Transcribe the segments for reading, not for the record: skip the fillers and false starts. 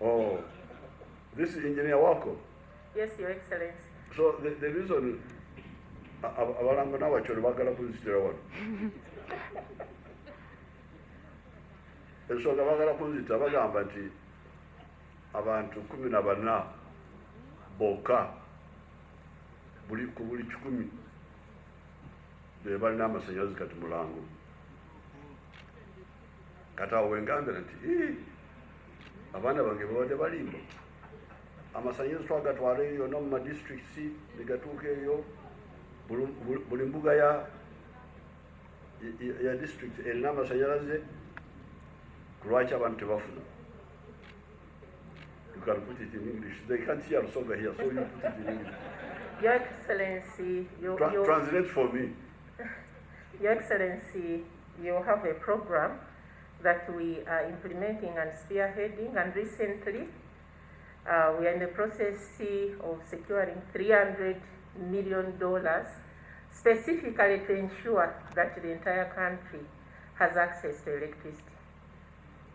Oh, this is Engineer Wako. Yes, Your Excellency. So the reason abalanga n'abacholi bagala kunzitira wano ensonga bagala kunzita bagamba nti abantu 14 bokka ku buli 10 be balina amasanyalaze kati mulango kati awo wengambira nti abaana bange babadde balimba amasanyalaze twagatwala eyo no mu madistricts negatuuka eyo buli mbuga ya district erina amasanyalaze kulwaki abantu tebafuna. You can put it in English. They can't hear Soga here, so you put it in English. Your Excellency, translate for me. Your Excellency, you have a program that we are implementing and spearheading, and recently we are in the process of securing $300 million specifically to ensure that the entire country has access to electricity.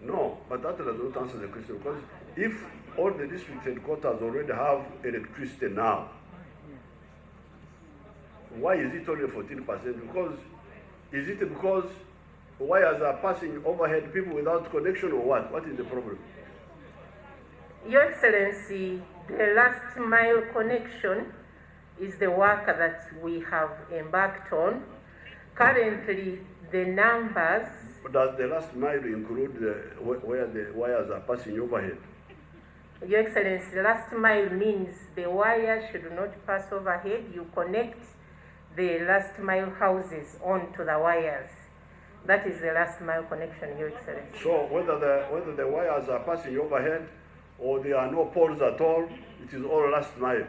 No, but that does not answer the question, because if all the district headquarters already have electricity now, why is it only 14%? Because is it because wires are passing overhead, people without connection, or what? What is the problem? Your Excellency, the last mile connection is the work that we have embarked on. Currently, the numbers... Does the last mile include where the wires are passing overhead? Your Excellency, the last mile means the wires should not pass overhead. You connect the last mile houses onto the wires. That is the last mile connection, Your Excellency. So whether the wires are passing overhead or there are no poles at all, it is all last mile.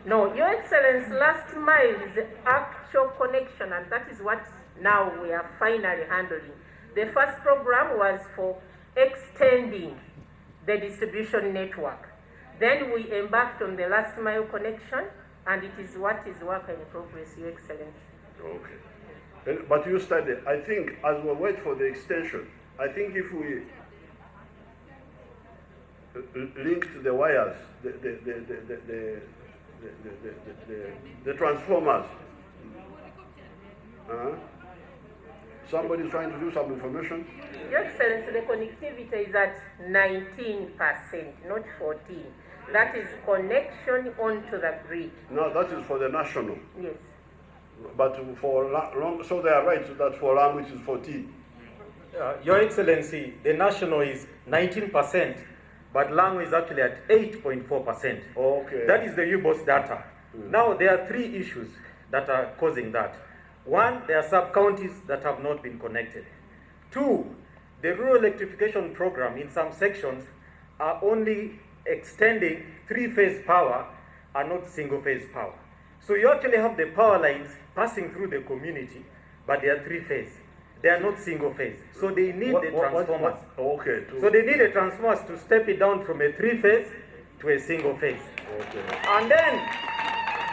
No, Your Excellency, last mile is the actual connection, and that is what now we are finally handling. The first program was for extending the distribution network. Then we embarked on the last mile connection, and it is what is work in progress, Your Excellency. Okay. But you study, I think, as we wait for the extension, I think if we link to the wires, the transformers, somebody is trying to do some information? Your Excellency, the connectivity is at 19%, not 14%. That is connection onto the grid. No, that is for the national. Yes. But for long, so they are right that for language is 14. Your Excellency, the national is 19%, but language is actually at 8.4%. Okay. That is the U-Boss data. Now, there are 3 issues that are causing that. 1, there are sub-counties that have not been connected. 2, the rural electrification program in some sections are only extending 3-phase power and not single-phase power. So you actually have the power lines passing through the community, but they are 3-phase. They are not single-phase. So they need the transformers. Okay. So they need the transformers to step it down from a 3-phase to a single-phase. Okay. And then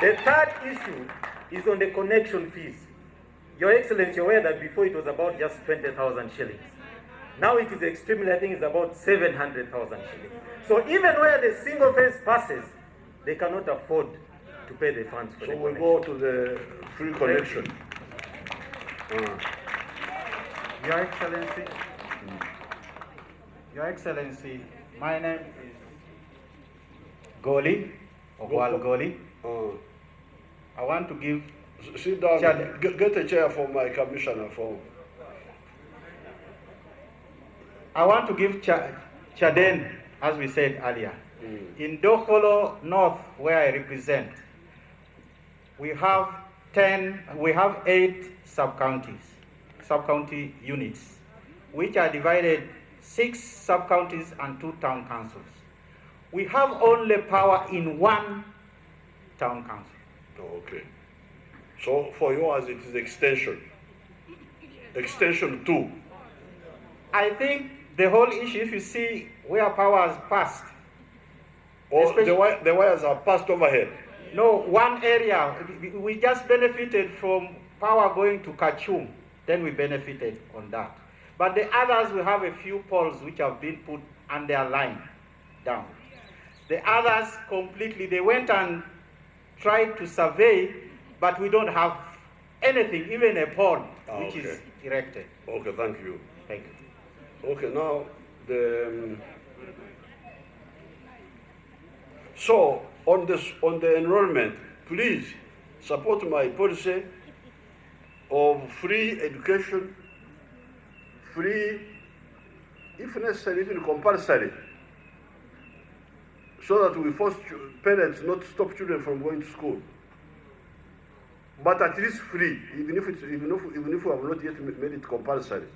the third issue is on the connection fees. Your Excellency, you're aware that before it was about just 20,000 shillings. Now it is extremely, I think it's about 700,000 shillings. So even where the single phase passes, they cannot afford to pay the funds for the connection. So we go to the free connection. Your Excellency, Your Excellency, my name is Goli, Ogwal Goli. I want to give... Sit down, get a chair for my commissioner for... I want to give Chaden, as we said earlier. In Dokolo North, where I represent, we have 8 sub-county units, which are divided 6 sub-counties and 2 town councils. We have only power in 1 town council. Okay. So for yours it is extension. Extension 2. I think the whole issue, if you see where power has passed. Or the wires are passed overhead. No, one area, we just benefited from power going to Kachum. Then we benefited on that. But the others, we have a few poles which have been put and they are lying down. The others completely, they went and tried to survey, but we don't have anything, even a pond, which is erected. Okay, thank you. Thank you. Okay, now so on the enrollment, please support my policy of free education, free, if necessary, even compulsory, so that we force parents not to stop children from going to school. But at least free, even if we have not yet made it compulsory,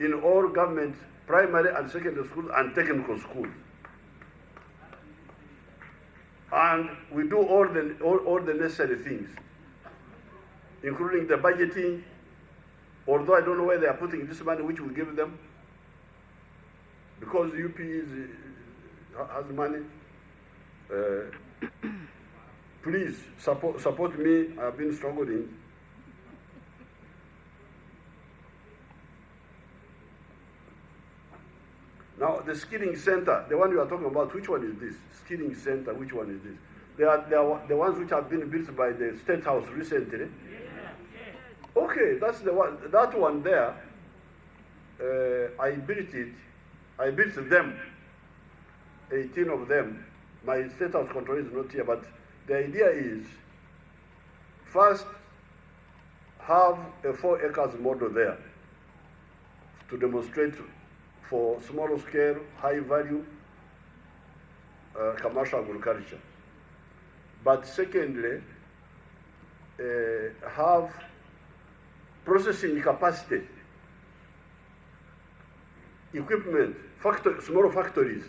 in all government primary and secondary schools and technical schools. And we do all the necessary things, including the budgeting, although I don't know where they are putting this money which we give them, because UP has money. Please support me. I've been struggling. Now the skilling center, the one you are talking about, which one is this? Skilling center, which one is this? They are the ones which have been built by the State House recently. Okay, that's the one. That one there. I built it. I built them. 18 of them. My State House control is not here, but the idea is first have a 4 acres model there to demonstrate for small scale, high value commercial agriculture. But secondly, have processing capacity, equipment, small factories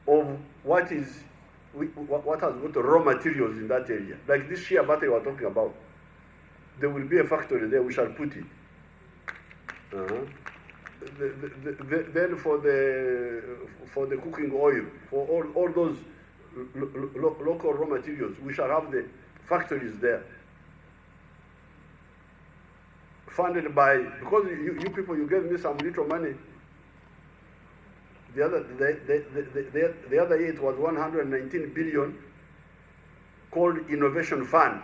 of what has got raw materials in that area. Like this shea butter you are talking about, there will be a factory there. We shall put it. Then for the cooking oil, for all those local raw materials, we shall have the factories there. Funded by, because you people, you gave me some little money. The other year it was 119 billion, called Innovation Fund,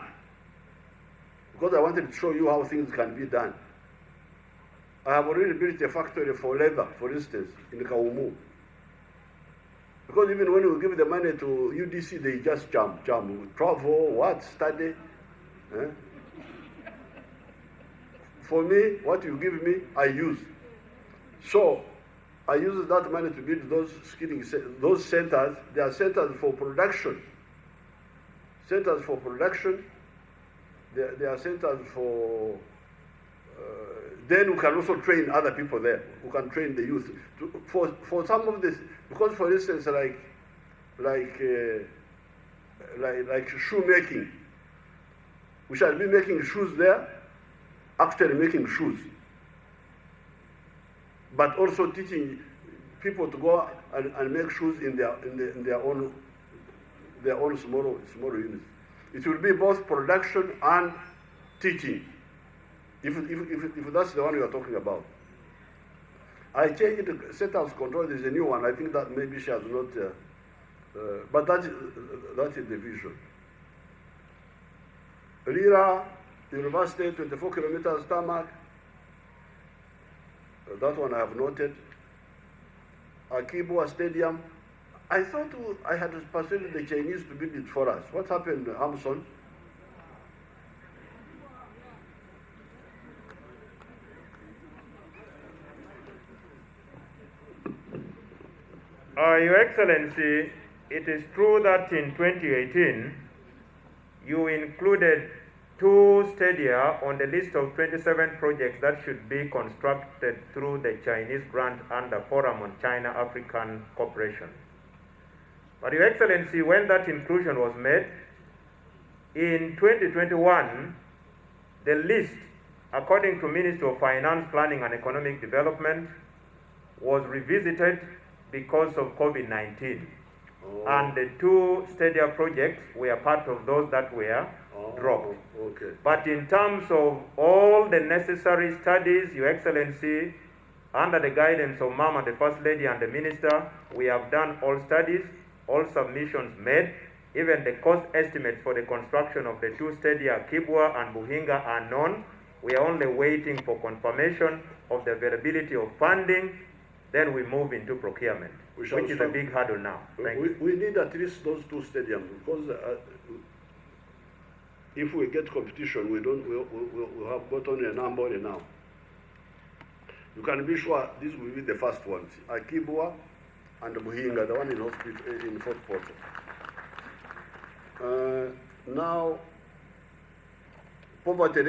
because I wanted to show you how things can be done. I have already built a factory for leather, for instance, in Kaumu. Because even when we give the money to UDC, they just jump, travel, study. For me, what you give me, I use. So I use that money to build those centers. They are centers for production. Centers for production. They are centers for. Then we can also train other people there. We can train the youth for some of this. Because, for instance, like shoemaking, we shall be making shoes there. Actually making shoes, but also teaching people to go and make shoes in their own small units. It will be both production and teaching. If that's the one you are talking about. I changed the State House control. There's a new one. I think that maybe she has not, but that is the vision. Lira University, 24 kilometers tarmac. That one I have noted. Akibwa Stadium. I thought I had persuaded the Chinese to build it for us. What happened, Hamson? Your Excellency, it is true that in 2018, you included 2 stadia on the list of 27 projects that should be constructed through the Chinese grant under Forum on China-African Cooperation. But Your Excellency, when that inclusion was made, in 2021, the list, according to Ministry of Finance, Planning and Economic Development, was revisited because of COVID-19. And the 2 stadia projects were part of those that were dropped. Okay. But in terms of all the necessary studies, Your Excellency, Under the guidance of Mama, the First Lady and the Minister, we have done all studies, all submissions made, even the cost estimates for the construction of the two stadia, Kibwa and Buhinga, are known. We are only waiting for confirmation of the availability of funding, then we move into procurement, which is a big hurdle now. Thank you. We need at least those two stadiums, because if we get competition, we'll have got only a number now. You can be sure this will be the first ones, Akibwa and Buhinga, the one in Fort Portal. Now, poverty